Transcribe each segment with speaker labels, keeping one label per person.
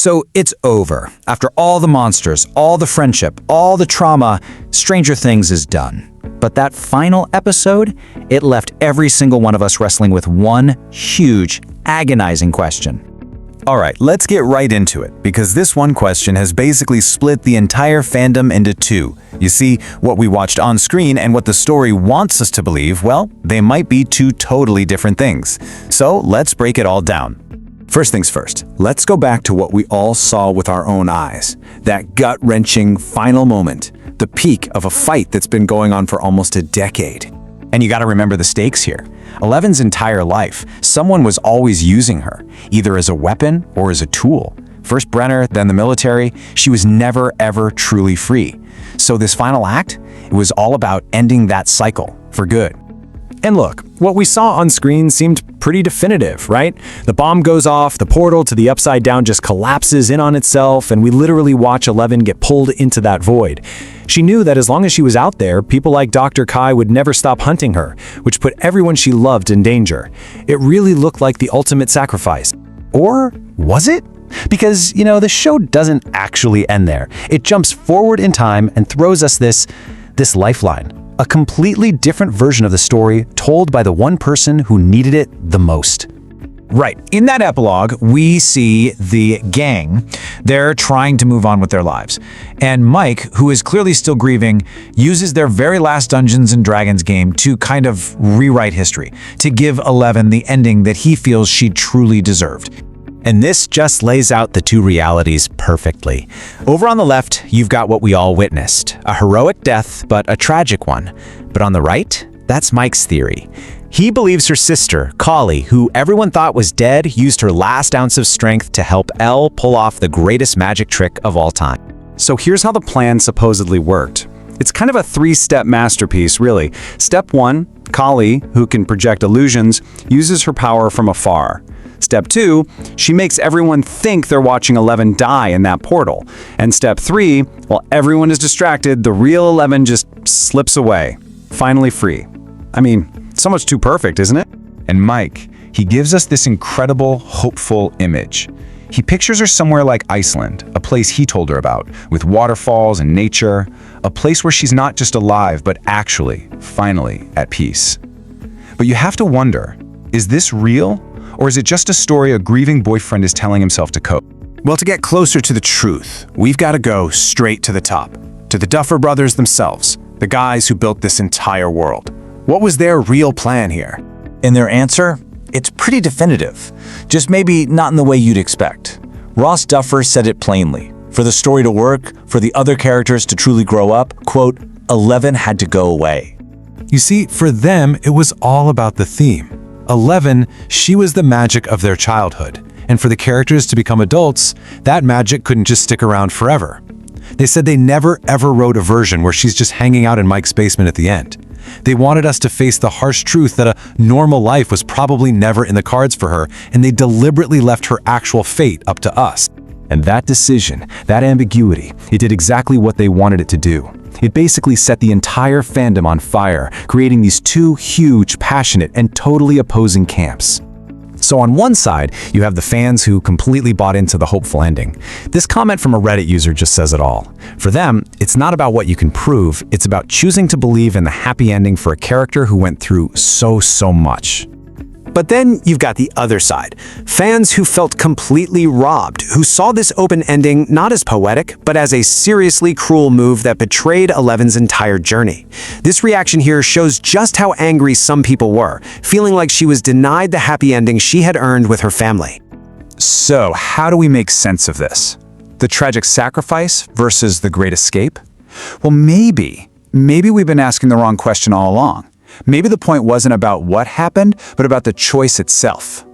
Speaker 1: So it's over. After all the monsters, all the friendship, all the trauma, Stranger Things is done. But that final episode, it left every single one of us wrestling with one huge, agonizing question.
Speaker 2: All right, let's get right into it, because this one question has basically split the entire fandom into two. You see, what we watched on screen and what the story wants us to believe, well, they might be two totally different things. So let's break it all down.
Speaker 3: First things first, let's go back to what we all saw with our own eyes. That gut-wrenching final moment, the peak of a fight that's been going on for almost a decade.
Speaker 2: And you gotta remember the stakes here. Eleven's entire life, someone was always using her, either as a weapon or as a tool. First Brenner, then the military, she was never ever truly free. So this final act, it was all about ending that cycle for good.
Speaker 4: And look, what we saw on screen seemed pretty definitive, right? The bomb goes off, the portal to the Upside Down just collapses in on itself, and we literally watch Eleven get pulled into that void. She knew that as long as she was out there, people like Dr. Kai would never stop hunting her, which put everyone she loved in danger. It really looked like the ultimate sacrifice.
Speaker 2: Or was it? Because, the show doesn't actually end there. It jumps forward in time and throws us this lifeline. A completely different version of the story told by the one person who needed it the most.
Speaker 1: Right. In that epilogue, we see the gang. They're trying to move on with their lives. And Mike, who is clearly still grieving, uses their very last Dungeons & Dragons game to kind of rewrite history, to give Eleven the ending that he feels she truly deserved.
Speaker 2: And this just lays out the two realities perfectly. Over on the left, you've got what we all witnessed, a heroic death, but a tragic one. But on the right, that's Mike's theory. He believes her sister, Kali, who everyone thought was dead, used her last ounce of strength to help Elle pull off the greatest magic trick of all time.
Speaker 3: So here's how the plan supposedly worked. It's kind of a three-step masterpiece, really. Step 1, Kali, who can project illusions, uses her power from afar. Step 2, she makes everyone think they're watching Eleven die in that portal. And step 3, while everyone is distracted, the real Eleven just slips away, finally free. I mean, so much too perfect, isn't it?
Speaker 5: And Mike, he gives us this incredible, hopeful image. He pictures her somewhere like Iceland, a place he told her about, with waterfalls and nature, a place where she's not just alive, but actually, finally, at peace. But you have to wonder, is this real? Or is it just a story a grieving boyfriend is telling himself to cope?
Speaker 3: Well, to get closer to the truth, we've got to go straight to the top, to the Duffer brothers themselves, the guys who built this entire world. What was their real plan here?
Speaker 1: And their answer? It's pretty definitive, just maybe not in the way you'd expect. Ross Duffer said it plainly. For the story to work, for the other characters to truly grow up, quote, Eleven had to go away.
Speaker 4: You see, for them, it was all about the theme. Eleven, she was the magic of their childhood. And for the characters to become adults, that magic couldn't just stick around forever. They said they never ever wrote a version where she's just hanging out in Mike's basement at the end. They wanted us to face the harsh truth that a normal life was probably never in the cards for her, and they deliberately left her actual fate up to us. And that decision, that ambiguity, it did exactly what they wanted it to do. It basically set the entire fandom on fire, creating these two huge, passionate, and totally opposing camps. So on one side, you have the fans who completely bought into the hopeful ending. This comment from a Reddit user just says it all. For them, it's not about what you can prove, it's about choosing to believe in the happy ending for a character who went through so much. But then you've got the other side, fans who felt completely robbed, who saw this open ending not as poetic, but as a seriously cruel move that betrayed Eleven's entire journey. This reaction here shows just how angry some people were, feeling like she was denied the happy ending she had earned with her family.
Speaker 5: So, how do we make sense of this? The tragic sacrifice versus the great escape? Well, maybe we've been asking the wrong question all along. Maybe the point wasn't about what happened, but about the choice itself.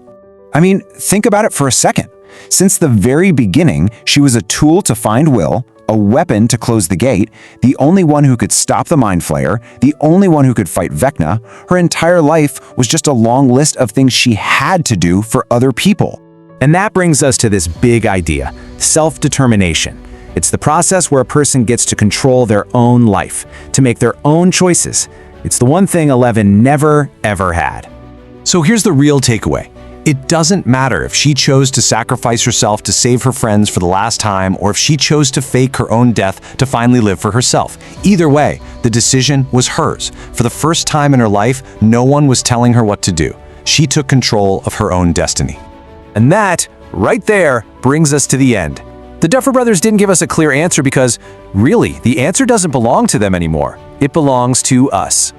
Speaker 5: I mean, think about it for a second. Since the very beginning, she was a tool to find Will, a weapon to close the gate, the only one who could stop the Mind Flayer, the only one who could fight Vecna. Her entire life was just a long list of things she had to do for other people.
Speaker 2: And that brings us to this big idea, self-determination. It's the process where a person gets to control their own life, to make their own choices. It's the one thing Eleven never, ever had.
Speaker 1: So here's the real takeaway.
Speaker 4: It doesn't matter if she chose to sacrifice herself to save her friends for the last time or if she chose to fake her own death to finally live for herself. Either way, the decision was hers. For the first time in her life, no one was telling her what to do. She took control of her own destiny. And that, right there, brings us to the end. The Duffer brothers didn't give us a clear answer because, really, the answer doesn't belong to them anymore. It belongs to us.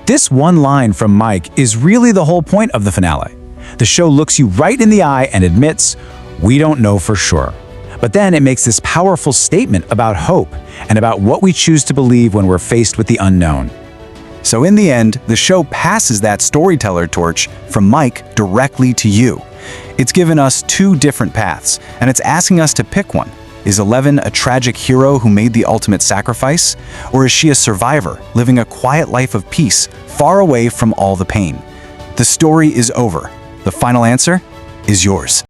Speaker 1: This one line from Mike is really the whole point of the finale. The show looks you right in the eye and admits, we don't know for sure. But then it makes this powerful statement about hope and about what we choose to believe when we're faced with the unknown. So in the end, the show passes that storyteller torch from Mike directly to you. It's given us two different paths, and it's asking us to pick one. Is 11 a tragic hero who made the ultimate sacrifice? Or is she a survivor, living a quiet life of peace, far away from all the pain? The story is over. The final answer is yours.